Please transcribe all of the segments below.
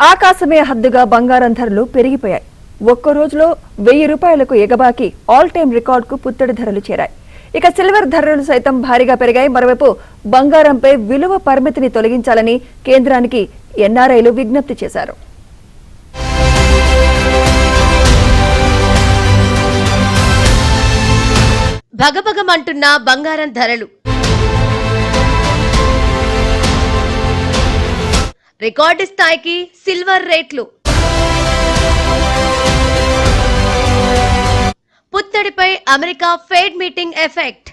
ఆకాశమే హద్దుగా బంగారం ధరలు పెరిగిపోయాయి. ఒక్క రోజులో 1000 రూపాయలకు ఎగబాకి ఆల్ టైమ్ రికార్డుకు పుత్తడి ధరలు చేరాయి. ఇక సిల్వర్ ధరలు సైతం భారీగా పెరిగాయి. మరోవైపు బంగారంపై విలువ పరిమితిని తొలగించాలని కేంద్రానికి ఎన్ఆర్ఐలు విజ్ఞప్తి చేశారు. భగభగమంటున్న బంగారం ధరలు, రికార్డు స్థాయికి సిల్వర్ రేట్లు, పుత్తడిపై అమెరికా ఫెడ్ మీటింగ్ ఎఫెక్ట్.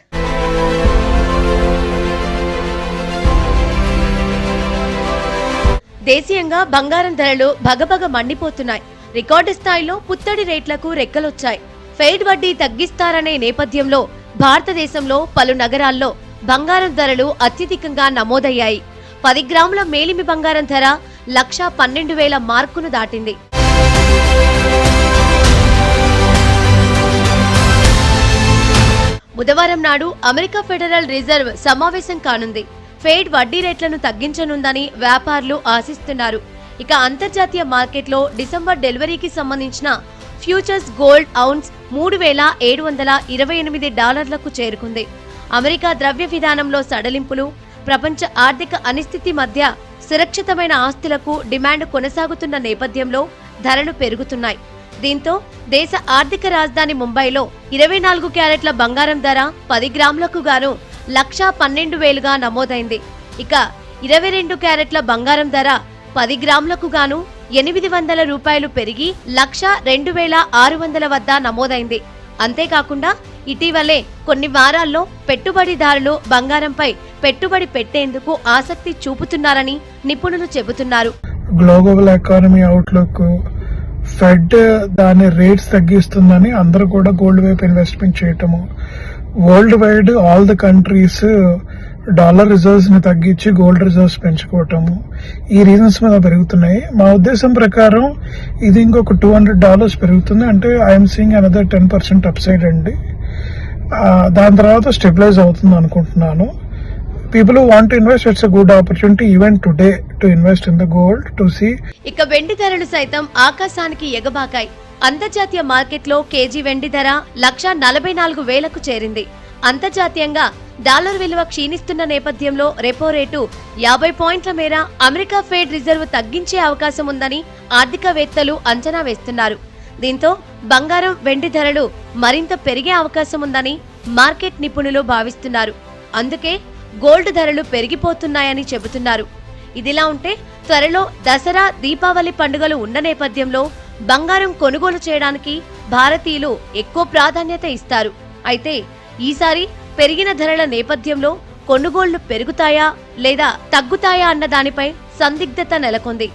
దేశీయంగా బంగారం ధరలు భగభగ మండిపోతున్నాయి. రికార్డు స్థాయిలో పుత్తడి రేట్లకు రెక్కలొచ్చాయి. ఫెడ్ వడ్డీ తగ్గిస్తారనే నేపథ్యంలో భారతదేశంలో పలు నగరాల్లో బంగారం ధరలు అత్యధికంగా నమోదయ్యాయి. 10 గ్రాముల మేలిమి బంగారం ధర 1,12,000 మార్కును దాటింది. బుధవారం నాడు అమెరికా ఫెడరల్ రిజర్వ్ సమావేశం కానుంది. ఫెడ్ వడ్డీ రేట్లను తగ్గించనుందని వ్యాపారులు ఆశిస్తున్నారు. ఇక అంతర్జాతీయ మార్కెట్లో డిసెంబర్ డెలివరీకి సంబంధించిన ఫ్యూచర్స్ గోల్డ్ ఔన్స్ $3,728కు చేరుకుంది. అమెరికా ద్రవ్య విధానంలో సడలింపులు, ప్రపంచ ఆర్థిక అనిశ్చితి మధ్య సురక్షితమైన ఆస్తులకు డిమాండ్ కొనసాగుతున్న నేపథ్యంలో ధరలు పెరుగుతున్నాయి. దీంతో దేశ ఆర్థిక రాజధాని ముంబైలో 24 క్యారెట్ల బంగారం ధర 10 గ్రాములకు గాను 1,12,000గా నమోదైంది. ఇక 22 క్యారెట్ల బంగారం ధర 10 గ్రాములకు గాను 800 రూపాయలు పెరిగి 1,02,600 వద్ద నమోదైంది. అంతేకాకుండా ఇటీవలే కొన్ని వారాల్లో పెట్టుబడిదారులు బంగారంపై పెట్టుబడి పెట్టేందుకు ఆసక్తి చూపుతున్నారని నిపుణులు చెబుతున్నారు. గ్లోబల్ ఎకానమీ అవుట్లుక్, ఫెడ్ దాని రేట్స్ తగ్గిస్తుందని అందరూ కూడా గోల్డ్ వైపు ఇన్వెస్ట్మెంట్ చేయటము, world wide all the countries dollar reserves ని తగ్గించి గోల్డ్ రిజర్వ్స్ పెంచుకోవటము, ఈ రీజన్స్ మీద పెరుగుతున్నాయి. మా ఉద్దేశం ప్రకారం ఇది ఇంకొక $200 పెరుగుతుంది. అంటే ఐఎమ్ సీయింగ్ అనదర్ 10% అప్సైడ్ అండి. దాని తర్వాత స్టెబిలైజ్ అవుతుంది అనుకుంటున్నాను. People who want to invest, it's a good opportunity even today to invest in the gold to see. ఇక వెండి ధరలు సైతం ఆకాశానికి ఎగబాకాయి. అంతర్జాతీయ మార్కెట్లో కేజీ వెండి ధర 1,44,000కు చేరింది. అంతర్జాతీయంగా డాలర్ విలువ క్షీణిస్తున్న నేపథ్యంలో రెపో రేటు 50 పాయింట్ల మేర అమెరికా ఫెడ్ రిజర్వ్ తగ్గించే అవకాశం ఉందని ఆర్థికవేత్తలు అంచనా వేస్తున్నారు. దీంతో బంగారం, వెండి ధరలు మరింత పెరిగే అవకాశం ఉందని మార్కెట్ నిపుణులు భావిస్తున్నారు. అందుకే గోల్డ్ ధరలు పెరిగిపోతున్నాయని చెబుతున్నారు. ఇదిలా ఉంటే త్వరలో దసరా, దీపావళి పండుగలు ఉన్న నేపథ్యంలో బంగారం కొనుగోలు చేయడానికి భారతీయులు ఎక్కువ ప్రాధాన్యత ఇస్తారు. అయితే ఈసారి పెరిగిన ధరల నేపథ్యంలో కొనుగోళ్లు పెరుగుతాయా లేదా తగ్గుతాయా అన్న దానిపై సందిగ్ధత నెలకొంది.